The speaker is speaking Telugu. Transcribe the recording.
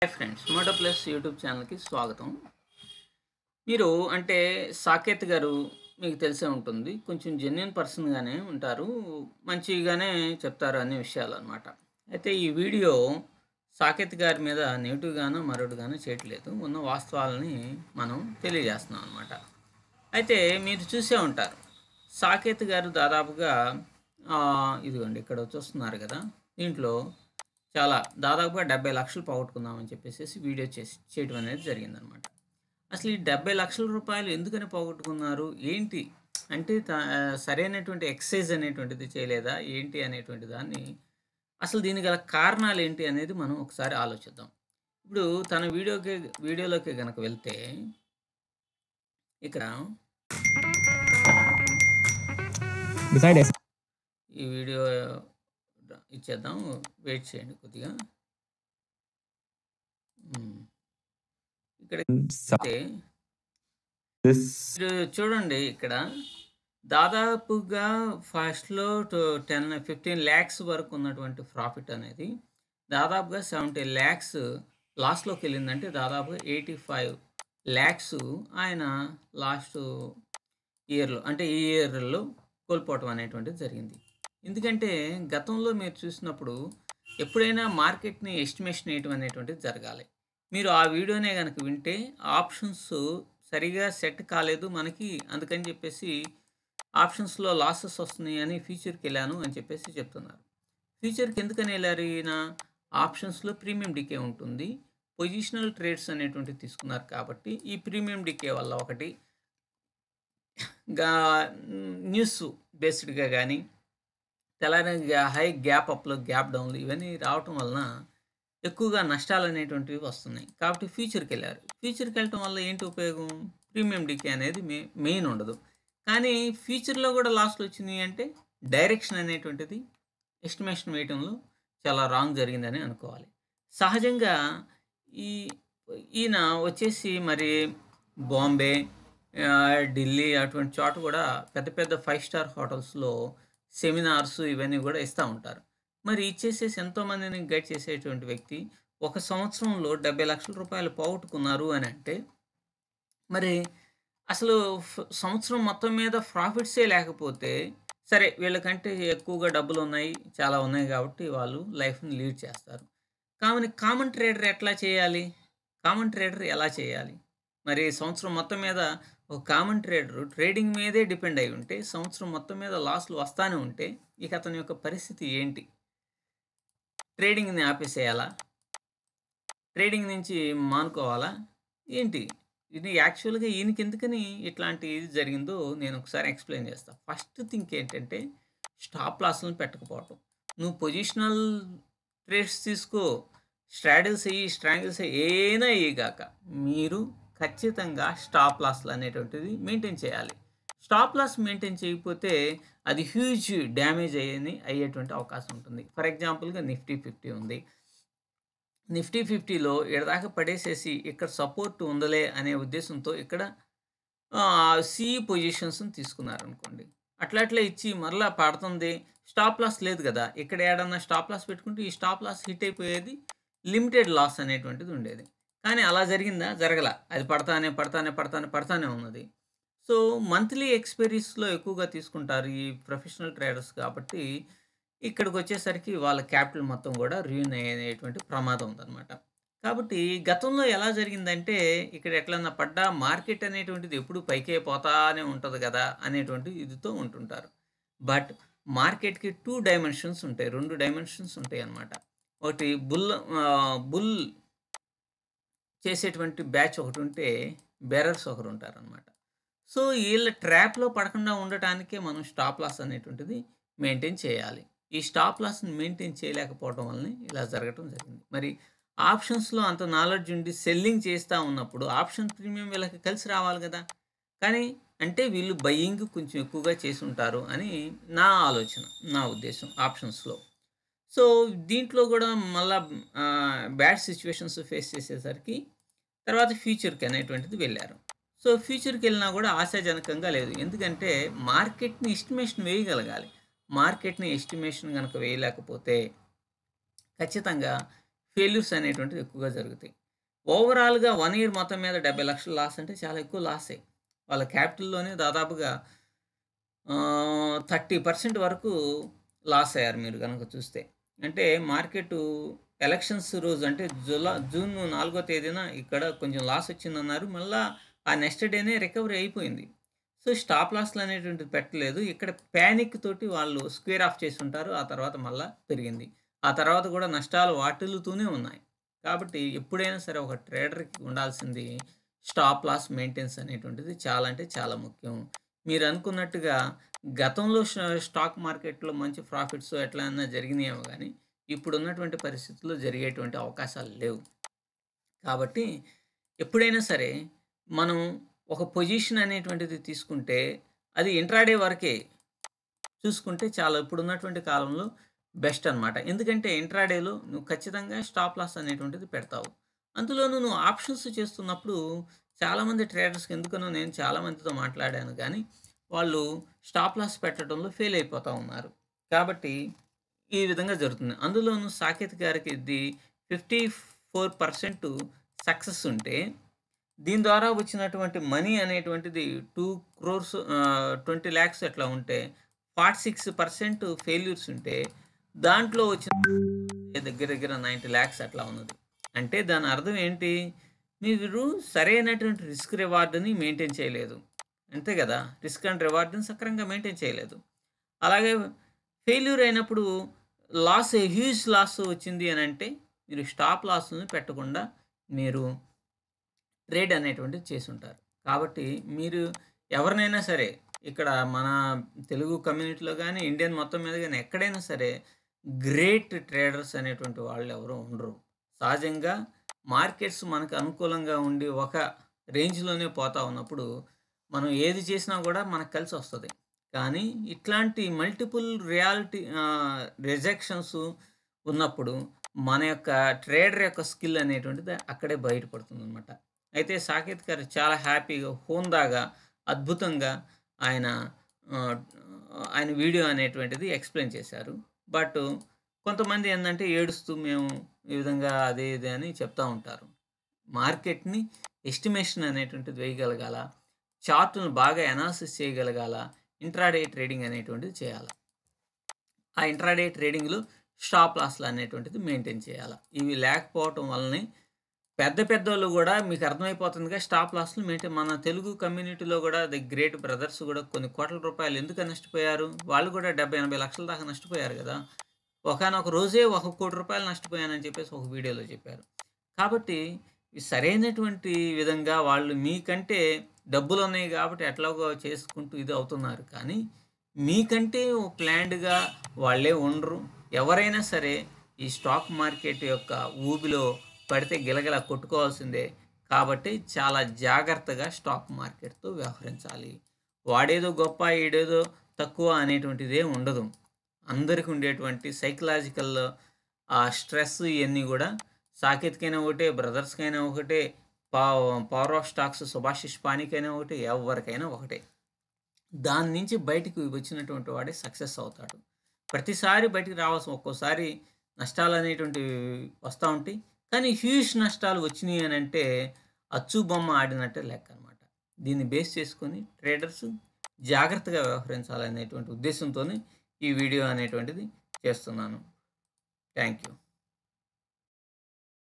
Hi friends, Moto plus YouTube ఛానల్కి స్వాగతం. మీరు అంటే సాకేత్ గారు మీకు తెలిసే ఉంటుంది. కొంచెం జెన్యూన్ పర్సన్గానే ఉంటారు, మంచిగానే చెప్తారు అన్ని విషయాలు అనమాట. అయితే ఈ వీడియో సాకేత్ గారి మీద నెగిటివ్గానో మరొకటిగానో చేయట్లేదు, ఉన్న వాస్తవాలని మనం తెలియజేస్తున్నాం అనమాట. అయితే మీరు చూసే ఉంటారు, సాకేత్ గారు దాదాపుగా ఇదిగోండి ఇక్కడ చూస్తున్నారు కదా, దీంట్లో చాలా దాదాపుగా 70 లక్షలు పోగొట్టుకుందామని చెప్పేసి వీడియో చేయడం అనేది జరిగిందనమాట. అసలు ఈ 70 లక్షల రూపాయలు ఎందుకని పోగొట్టుకున్నారు, ఏంటి అంటే సరైనటువంటి ఎక్సర్సైజ్ అనేటువంటిది చేయలేదా ఏంటి అనేటువంటి దాన్ని, అసలు దీనికి గల కారణాలు ఏంటి అనేది మనం ఒకసారి ఆలోచిద్దాం. ఇప్పుడు తన వీడియోలోకి గనక వెళ్తే ఇక్కడ ఈ వీడియో ఇచ్చేద్దాం, వెయిట్ చేయండి కొద్దిగా. ఇక్కడ మీరు చూడండి, ఇక్కడ దాదాపుగా ఫస్ట్లో 10-15 ల్యాక్స్ వరకు ఉన్నటువంటి ప్రాఫిట్ అనేది దాదాపుగా 70 ల్యాక్స్ లాస్ట్లోకి వెళ్ళిందంటే దాదాపుగా 85 ల్యాక్స్ ఆయన లాస్ట్ ఇయర్లో, అంటే ఈ ఇయర్లో కోల్పోవటం అనేటువంటిది జరిగింది. ఎందుకంటే గతంలో మీరు చూసినప్పుడు ఎప్పుడైనా మార్కెట్ని ఎస్టిమేషన్ వేయటం అనేటువంటిది జరగాలి. మీరు ఆ వీడియోనే కనుక వింటే ఆప్షన్స్ సరిగా సెట్ కాలేదు మనకి, అందుకని చెప్పేసి ఆప్షన్స్లో లాసెస్ వస్తున్నాయి అని ఫ్యూచర్కి వెళ్ళాను అని చెప్పేసి చెప్తున్నారు. ఫ్యూచర్కి ఎందుకని వెళ్ళారు ఈయన? ఆప్షన్స్లో ప్రీమియం డికే ఉంటుంది, పొజిషనల్ ట్రేడ్స్ అనేటువంటివి తీసుకున్నారు కాబట్టి ఈ ప్రీమియం డికే వల్ల ఒకటి, న్యూస్ బేస్డ్గా కానీ తెల్లారి హై గ్యాప్ అప్లు గ్యాప్ డౌన్లు ఇవన్నీ రావటం వలన ఎక్కువగా నష్టాలు అనేటువంటివి వస్తున్నాయి. కాబట్టి ఫ్యూచర్కి వెళ్ళారు. ఫ్యూచర్కి వెళ్ళటం వల్ల ఏంటి ఉపయోగం? ప్రీమియం డికే అనేది మెయిన్ ఉండదు. కానీ ఫ్యూచర్లో కూడా లాస్ట్లు వచ్చినాయి అంటే డైరెక్షన్ అనేటువంటిది ఎస్టిమేషన్ వేయటంలో చాలా రాంగ్ జరిగిందని అనుకోవాలి. సహజంగా ఈయన వచ్చేసి మరి బాంబే, ఢిల్లీ అటువంటి చోట కూడా పెద్ద పెద్ద 5 స్టార్ హోటల్స్లో సెమినార్స్ ఇవన్నీ కూడా ఇస్తూ ఉంటారు. మరి ఇచ్చేసేసి ఎంతోమందిని గైడ్ చేసేటువంటి వ్యక్తి ఒక సంవత్సరంలో 70 లక్షల రూపాయలు పోగొట్టుకున్నారు అని అంటే, మరి అసలు సంవత్సరం మొత్తం మీద ప్రాఫిట్సే లేకపోతే సరే, వీళ్ళకంటే ఎక్కువగా డబ్బులు ఉన్నాయి, చాలా ఉన్నాయి కాబట్టి వాళ్ళు లైఫ్ని లీడ్ చేస్తారు. కానీ కామన్ ట్రేడర్ ఎట్లా చేయాలి? కామన్ ట్రేడర్ ఎలా చేయాలి? మరి సంవత్సరం మొత్తం మీద ఒక కామన్ ట్రేడరు ట్రేడింగ్ మీదే డిపెండ్ అయి ఉంటే, సంవత్సరం మొత్తం మీద లాస్లు వస్తానే ఉంటే ఇక అతని యొక్క పరిస్థితి ఏంటి? ట్రేడింగ్ని ఆపేసేయాలా? ట్రేడింగ్ నుంచి మానుకోవాలా ఏంటి? ఇది యాక్చువల్గా ఈయనకి ఎందుకని ఇట్లాంటి ఇది జరిగిందో నేను ఒకసారి ఎక్స్ప్లెయిన్ చేస్తాను. ఫస్ట్ థింక్ ఏంటంటే స్టాప్ లాస్లను పెట్టకపోవటం. నువ్వు పొజిషనల్ ట్రేడ్స్ తీసుకో, స్ట్రాడిల్స్ అయ్యి స్ట్రాంగిల్స్ ఏనా అయ్యిగాక మీరు ఖచ్చితంగా స్టాప్ లాస్లు అనేటువంటిది మెయింటైన్ చేయాలి. స్టాప్ లాస్ మెయింటైన్ చేయకపోతే అది హ్యూజ్ డ్యామేజ్ అయ్యేటువంటి అవకాశం ఉంటుంది. ఫర్ ఎగ్జాంపుల్గా నిఫ్టీ 50 ఉంది. నిఫ్టీ 50లో ఎడదాకా పడేసేసి ఇక్కడ సపోర్ట్ ఉందలే అనే ఉద్దేశంతో ఇక్కడ సి పొజిషన్స్ని తీసుకున్నారనుకోండి, అట్లా ఇచ్చి మరలా పడుతుంది, స్టాప్ లాస్ లేదు కదా, ఇక్కడ ఏడన్నా స్టాప్ లాస్ పెట్టుకుంటే ఈ స్టాప్ లాస్ హిట్ అయిపోయేది, లిమిటెడ్ లాస్ అనేటువంటిది ఉండేది. కానీ అలా జరిగిందా? జరగల. అది పడతానే ఉన్నది. సో మంత్లీ ఎక్స్పైరీస్లో ఎక్కువగా తీసుకుంటారు ఈ ప్రొఫెషనల్ ట్రేడర్స్ కాబట్టి ఇక్కడికి వచ్చేసరికి వాళ్ళ క్యాపిటల్ మొత్తం కూడా ర్యూన్ అయ్యేటువంటి ప్రమాదం ఉందన్నమాట. కాబట్టి గతంలో ఎలా జరిగిందంటే, ఇక్కడ ఎట్లన్నా పడ్డా మార్కెట్ అనేటువంటిది ఎప్పుడు పైకే పోతానే ఉంటుంది కదా అనేటువంటి ఇదితో ఉంటుంటారు. బట్ మార్కెట్కి 2 డైమెన్షన్స్ ఉంటాయి, 2 డైమెన్షన్స్ ఉంటాయి అన్నమాట. ఒకటి బుల్ చేసేటువంటి బ్యాచ్ ఒకటి ఉంటే, బెరర్స్ ఒకరు ఉంటారనమాట. సో వీళ్ళ ట్రాప్లో పడకుండా ఉండటానికే మనం స్టాప్ లాస్ అనేటువంటిది మెయింటైన్ చేయాలి. ఈ స్టాప్ లాస్ని మెయింటైన్ చేయలేకపోవడం వల్లనే ఇలా జరగటం జరిగింది. మరి ఆప్షన్స్లో అంత నాలెడ్జ్ ఉండి సెల్లింగ్ చేస్తూ ఉన్నప్పుడు ఆప్షన్ ప్రీమియం వీళ్ళకి కలిసి రావాలి కదా. కానీ అంటే వీళ్ళు బయ్యింగ్ కొంచెం ఎక్కువగా చేసి ఉంటారు అని నా ఆలోచన, నా ఉద్దేశం ఆప్షన్స్లో. సో దీంట్లో కూడా మళ్ళా బ్యాడ్ సిచ్యువేషన్స్ ఫేస్ చేసేసరికి తర్వాత ఫ్యూచర్కి అనేటువంటిది వెళ్ళారు. సో ఫ్యూచర్కి వెళ్ళినా కూడా ఆశాజనకంగా లేదు. ఎందుకంటే మార్కెట్ని ఎస్టిమేషన్ వేయగలగాలి. మార్కెట్ని ఎస్టిమేషన్ కనుక వేయలేకపోతే ఖచ్చితంగా ఫెయిల్యూర్స్ అనేటువంటివి ఎక్కువగా జరుగుతాయి. ఓవరాల్‌గా 1 ఇయర్ మొత్తం మీద 70,00,000 లాస్ అంటే చాలా ఎక్కువ లాసే. వాళ్ళ క్యాపిటల్‌లోనే దాదాపుగా 30% వరకు లాస్ అయ్యారు మీరు గనక చూస్తే. అంటే మార్కెటు ఎలక్షన్స్ రోజు అంటే జూన్ 4 తేదీన ఇక్కడ కొంచెం లాస్ వచ్చిందన్నారు. మళ్ళా ఆ నెక్స్ట్ డేనే రికవరీ అయిపోయింది. సో, స్టాప్ లాస్‌లు అనేటువంటివి పెట్టలేదు. ఇక్కడ పానిక్ తోటి వాళ్ళు స్క్వేర్ ఆఫ్ చేసుంటారు. ఆ తర్వాత మళ్ళా పెరిగింది. ఆ తర్వాత కూడా నష్టాలు వాటిల్లుతూనే ఉన్నాయి. కాబట్టి ఎప్పుడైనా సరే ఒక ట్రేడర్‌కి ఉండాల్సింది స్టాప్ లాస్ మెయింటెన్స్ అనేటువంటిది చాలా అంటే చాలా ముఖ్యం. మీరనుకున్నట్టుగా గతంలో స్టాక్ మార్కెట్‌లో మంచి ప్రాఫిట్స్ ఎట్లన్నా జరిగినాయేమో గానీ, ఇప్పుడున్నటువంటి పరిస్థితుల్లో జరిగేటువంటి అవకాశాలు లేవు. కాబట్టి ఎప్పుడైనా సరే మనం ఒక పొజిషన్ అనేటువంటిది తీసుకుంటే, అది ఇంట్రాడే వరకే చూసుకుంటే చాలా ఇప్పుడున్నటువంటి కాలంలో బెస్ట్ అనమాట. ఎందుకంటే ఇంట్రాడేలో నువ్వు ఖచ్చితంగా స్టాప్ లాస్ అనేటువంటిది పెడతావు. అందులోనూ నువ్వు ఆప్షన్స్ చేస్తున్నప్పుడు చాలామంది ట్రేడర్స్‌కి ఎందుకనో నేను చాలా మందితో మాట్లాడాను గానీ, వాళ్ళు స్టాప్ లాస్ పెట్టడంలో ఫెయిల్ అయిపోతా ఉన్నారు. కాబట్టి ఈ విధంగా జరుగుతుంది. అందులోనూ సాకేత్ గారికి ఇది 54% సక్సెస్ ఉంటే, దీని ద్వారా వచ్చినటువంటి మనీ అనేటువంటిది 20,00,000 అట్లా ఉంటే, 46% ఫెయిల్యూర్స్ ఉంటే, దాంట్లో వచ్చిన దగ్గర దగ్గర 90,00,000 అట్లా ఉన్నది. అంటే దాని అర్థం ఏంటి? మీరు సరైనటువంటి రిస్క్ రివార్డ్‌ని మెయింటైన్ చేయలేదు. అంతే గదా! రిస్క్ అండ్ రివార్డ్‌ని సక్రమంగా మెయింటైన్ చేయలేదు. అలాగే ఫెయిల్యూర్ అయినప్పుడు హ్యూజ్ లాస్ వచ్చింది అనంటే, మీరు స్టాప్ లాస్‌ని పెట్టకుండా మీరు ట్రేడ్ అనేటువంటిది చేసుంటారు. కాబట్టి మీరు ఎవరినైనా సరే, ఇక్కడ మన తెలుగు కమ్యూనిటీలో గాని, ఇండియన్ మొత్తం మీద గాని ఎక్కడైనా సరే గ్రేట్ ట్రేడర్స్ అనేటువంటి వాళ్ళెవరు ఉండరు. సహజంగా మార్కెట్స్ మనకు అనుకూలంగా ఉండి ఒక రేంజ్‌లోనే పోతా ఉన్నప్పుడు, మనం ఏది చేసినా గూడా మనకు కలిసొస్తది. కానీ ఇట్లాంటి మల్టిపుల్ రిజెక్షన్స్ ఉన్నప్పుడు మన యొక్క ట్రేడర్ యొక్క స్కిల్ అనేటువంటిది అక్కడే బయటపడుతుందనమాట. అయితే సాకేత్ గారు చాలా హ్యాపీగా, హుందాగా, అద్భుతంగా ఆయన ఆహ్, ఆయన వీడియో అనేటువంటిది ఎక్స్‌ప్లెయిన్ చేశారు. బట్ కొంతమంది ఏందంటే ఏడుస్తూ మేము ఈ విధంగా అది ఇది అని చెప్తా ఉంటారు. మార్కెట్‌ని ఎస్టిమేషన్ అనేటువంటిది వేయగలగాల. చార్ట్‌లను బాగా అనాలిసిస్ చేయగలగాల. ఇంట్రాడే ట్రేడింగ్ అనేటువంటిది చేయాల. ఆ ఇంట్రాడే ట్రేడింగ్‌లో స్టాప్ లాస్‌లు అనేటువంటిది మెయింటైన్ చేయాల. ఇవి లేకపోవటం వల్లనే పెద్ద పెద్దోళ్ళు గూడా మీకు అర్థమైపోతుందిగా స్టాప్ లాస్‌లు మన తెలుగు కమ్యూనిటీలో గూడా ది గ్రేట్ బ్రదర్స్ గూడా కొన్ని కోట్ల రూపాయలు ఎందుకు నష్టపోయారు? వాళ్ళు కూడా 70, 80 లక్షల దాకా నష్టపోయారు గదా! ఒకానొక రోజే ఒక ₹1,00,00,000 నష్టపోయానని చెప్పేసి ఒక వీడియోలో చెప్పారు. కాబట్టి ఈ సరైనటువంటి విధంగా వాళ్ళు మీకంటే డబ్బులున్నాయి గాబట్టి ఎట్లాగో చేసుకుంటూ ఇది అవుతున్నారు. కానీ మీకంటే ప్లాన్డ్‌గా వాళ్ళే ఉండరు. ఎవరైనా సరే ఈ స్టాక్ మార్కెట్ యొక్క ఊబిలో పడితే గిలగిలా కొట్టుకోవాల్సిందే. కాబట్టి చాలా జాగ్రత్తగా స్టాక్ మార్కెట్‌తో వ్యవహరించాలి. వాడేదో గొప్ప, ఈడేదో తక్కువ అనేటువంటిదేం ఉండదు. అందరికి ఉండేటువంటి సైకలాజికల్ స్ట్రెస్ ఇయన్నీ గూడా సాకేత్‌కైనా ఒకటే, బ్రదర్స్‌కైనా ఒకటే, పవర్ ఆఫ్ స్టాక్స్ సుభాషిష్ పానీకైనా ఒకటే, ఎవ్వరికైనా ఒకటే. దాని నుంచి బయటికి వచ్చినటువంటి వాడే సక్సెస్ అవుతాడు. ప్రతిసారి బయటికి ఒక్కోసారి నష్టాలనేటువంటివి వస్తా ఉంటాయి. కానీ హ్యూజ్ నష్టాలు వచ్చినియి అనంటే అచ్చు బొమ్మ ఆడినట్టే లెక్కనమాట. దీన్ని బేస్ చేసుకొని ట్రేడర్స్ జాగ్రత్తగా వ్యవహరించాలనేటువంటి ఉద్దేశంతోనే ఈ వీడియో అనేటువంటిది చేస్తున్నాను. Thank you.